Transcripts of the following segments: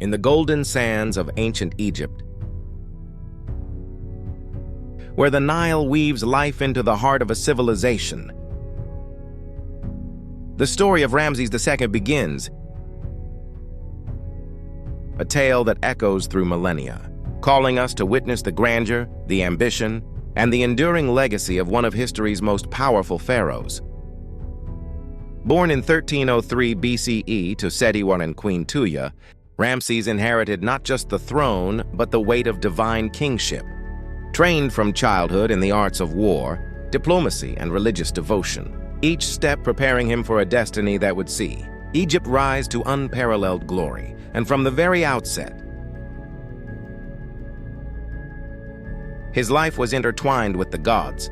in the golden sands of ancient Egypt, where the Nile weaves life into the heart of a civilization. The story of Ramses II begins, a tale that echoes through millennia, calling us to witness the grandeur, the ambition, and the enduring legacy of one of history's most powerful pharaohs. Born in 1303 BCE to Seti I and Queen Tuya, Ramses inherited not just the throne, but the weight of divine kingship. Trained from childhood in the arts of war, diplomacy, and religious devotion, each step preparing him for a destiny that would see Egypt rise to unparalleled glory. And from the very outset, his life was intertwined with the gods.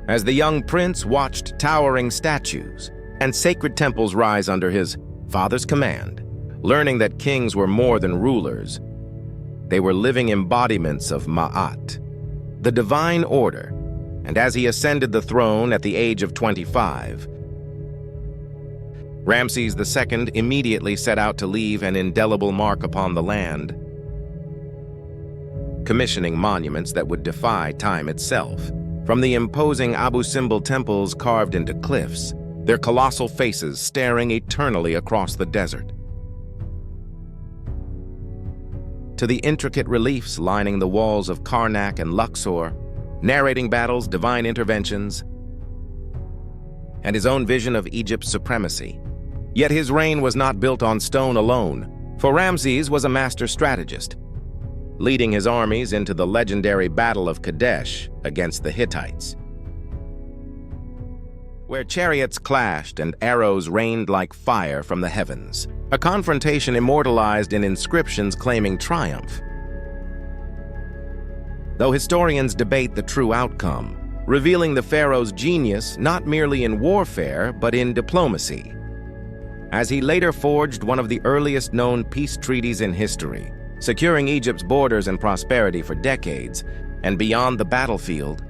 As the young prince watched towering statues and sacred temples rise under his father's command, learning that kings were more than rulers, they were living embodiments of Ma'at, the divine order. And as he ascended the throne at the age of 25, Ramses II immediately set out to leave an indelible mark upon the land, commissioning monuments that would defy time itself. From the imposing Abu Simbel temples carved into cliffs, their colossal faces staring eternally across the desert, to the intricate reliefs lining the walls of Karnak and Luxor, narrating battles, divine interventions, and his own vision of Egypt's supremacy. Yet his reign was not built on stone alone, for Ramses was a master strategist, leading his armies into the legendary Battle of Kadesh against the Hittites, where chariots clashed and arrows rained like fire from the heavens, a confrontation immortalized in inscriptions claiming triumph. Though historians debate the true outcome, revealing the pharaoh's genius not merely in warfare but in diplomacy, as he later forged one of the earliest known peace treaties in history, securing Egypt's borders and prosperity for decades. And beyond the battlefield,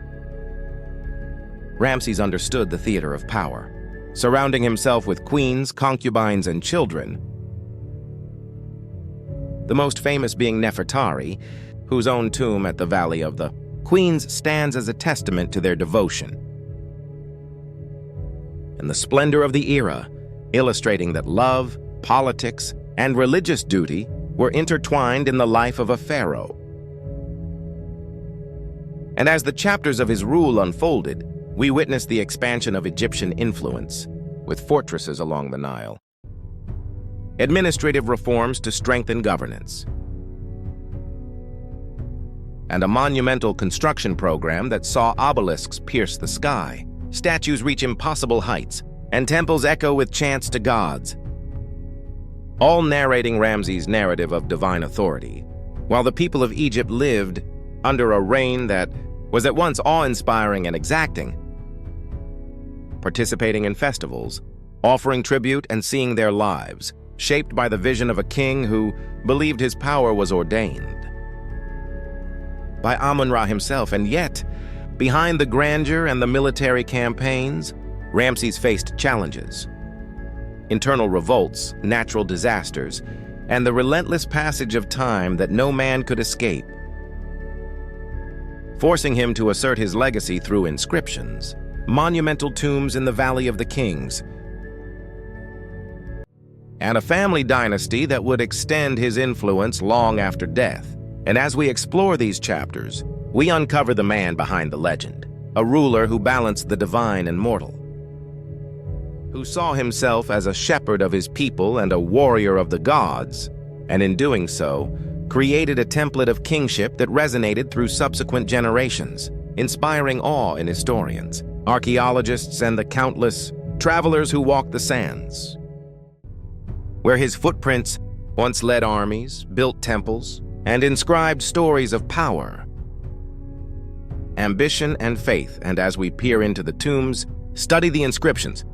Ramses understood the theater of power, surrounding himself with queens, concubines, and children, the most famous being Nefertari, whose own tomb at the Valley of the Queens stands as a testament to their devotion, and the splendor of the era, illustrating that love, politics, and religious duty were intertwined in the life of a pharaoh. And as the chapters of his rule unfolded, we witnessed the expansion of Egyptian influence, with fortresses along the Nile, administrative reforms to strengthen governance, and a monumental construction program that saw obelisks pierce the sky, statues reach impossible heights, and temples echo with chants to gods, all narrating Ramses' narrative of divine authority, while the people of Egypt lived under a reign that was at once awe-inspiring and exacting, participating in festivals, offering tribute, and seeing their lives shaped by the vision of a king who believed his power was ordained by Amun-Ra himself. And yet, behind the grandeur and the military campaigns, Ramses faced challenges: internal revolts, natural disasters, and the relentless passage of time that no man could escape, forcing him to assert his legacy through inscriptions, monumental tombs in the Valley of the Kings, and a family dynasty that would extend his influence long after death. And as we explore these chapters, we uncover the man behind the legend, a ruler who balanced the divine and mortal, who saw himself as a shepherd of his people and a warrior of the gods, and in doing so, created a template of kingship that resonated through subsequent generations, inspiring awe in historians, archaeologists, and the countless travelers who walked the sands, where his footprints once led armies, built temples, and inscribed stories of power, ambition, and faith. And as we peer into the tombs, study the inscriptions,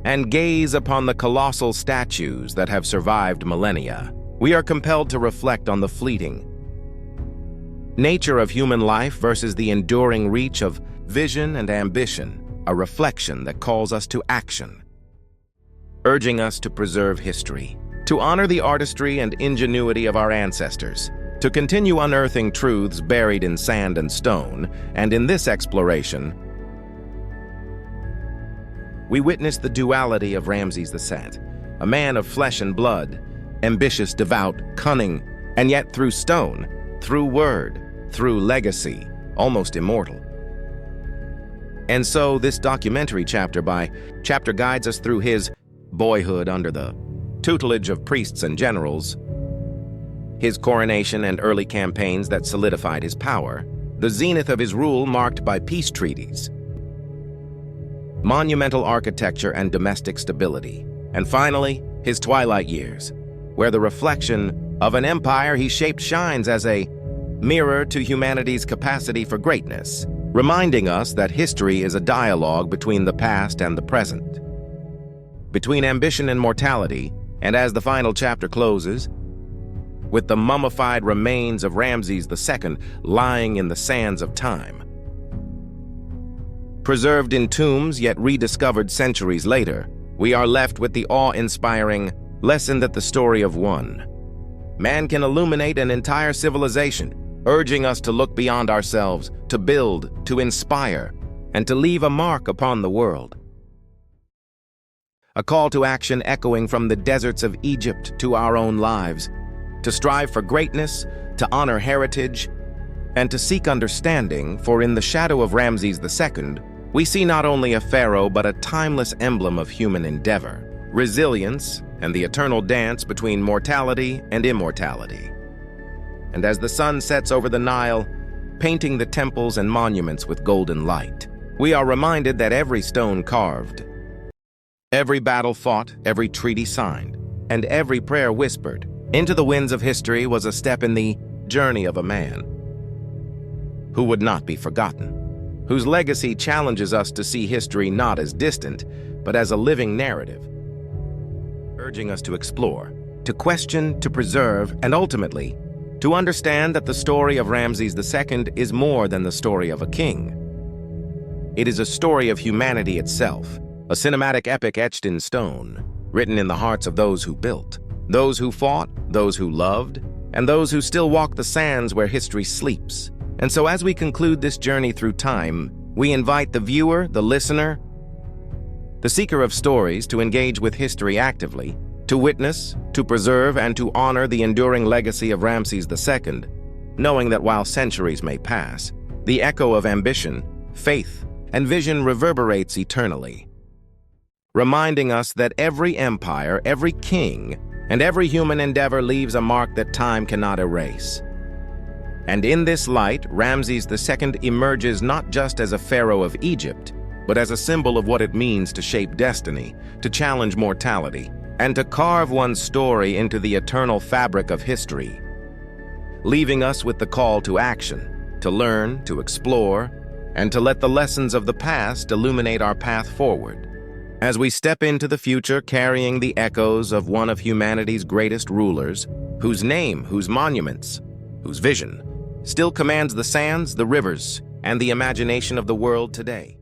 and gaze upon the colossal statues that have survived millennia, we are compelled to reflect on the fleeting nature of human life versus the enduring reach of vision and ambition, a reflection that calls us to action, urging us to preserve history, to honor the artistry and ingenuity of our ancestors, to continue unearthing truths buried in sand and stone. And in this exploration, we witness the duality of Ramses II, a man of flesh and blood, ambitious, devout, cunning, and yet through stone, through word, through legacy, almost immortal. And so this documentary chapter by chapter guides us through his boyhood under the tutelage of priests and generals, his coronation and early campaigns that solidified his power, the zenith of his rule marked by peace treaties, monumental architecture and domestic stability, and finally, his twilight years, where the reflection of an empire he shaped shines as a mirror to humanity's capacity for greatness, reminding us that history is a dialogue between the past and the present, between ambition and mortality. And as the final chapter closes, with the mummified remains of Ramses II lying in the sands of time, preserved in tombs yet rediscovered centuries later, we are left with the awe-inspiring lesson that the story of one man can illuminate an entire civilization, urging us to look beyond ourselves, to build, to inspire, and to leave a mark upon the world. A call to action echoing from the deserts of Egypt to our own lives, to strive for greatness, to honor heritage, and to seek understanding, for in the shadow of Ramses II, we see not only a pharaoh but a timeless emblem of human endeavor, resilience, and the eternal dance between mortality and immortality. And as the sun sets over the Nile, painting the temples and monuments with golden light, we are reminded that every stone carved, every battle fought, every treaty signed, and every prayer whispered into the winds of history was a step in the journey of a man who would not be forgotten, whose legacy challenges us to see history not as distant, but as a living narrative, urging us to explore, to question, to preserve, and ultimately, to understand that the story of Ramses II is more than the story of a king. It is a story of humanity itself, a cinematic epic etched in stone, written in the hearts of those who built, those who fought, those who loved, and those who still walk the sands where history sleeps. And so as we conclude this journey through time, we invite the viewer, the listener, the seeker of stories to engage with history actively, to witness, to preserve, and to honor the enduring legacy of Ramses II, knowing that while centuries may pass, the echo of ambition, faith, and vision reverberates eternally, reminding us that every empire, every king, and every human endeavor leaves a mark that time cannot erase. And in this light, Ramses II emerges not just as a pharaoh of Egypt, but as a symbol of what it means to shape destiny, to challenge mortality, and to carve one's story into the eternal fabric of history, leaving us with the call to action, to learn, to explore, and to let the lessons of the past illuminate our path forward, as we step into the future carrying the echoes of one of humanity's greatest rulers, whose name, whose monuments, whose vision still commands the sands, the rivers, and the imagination of the world today.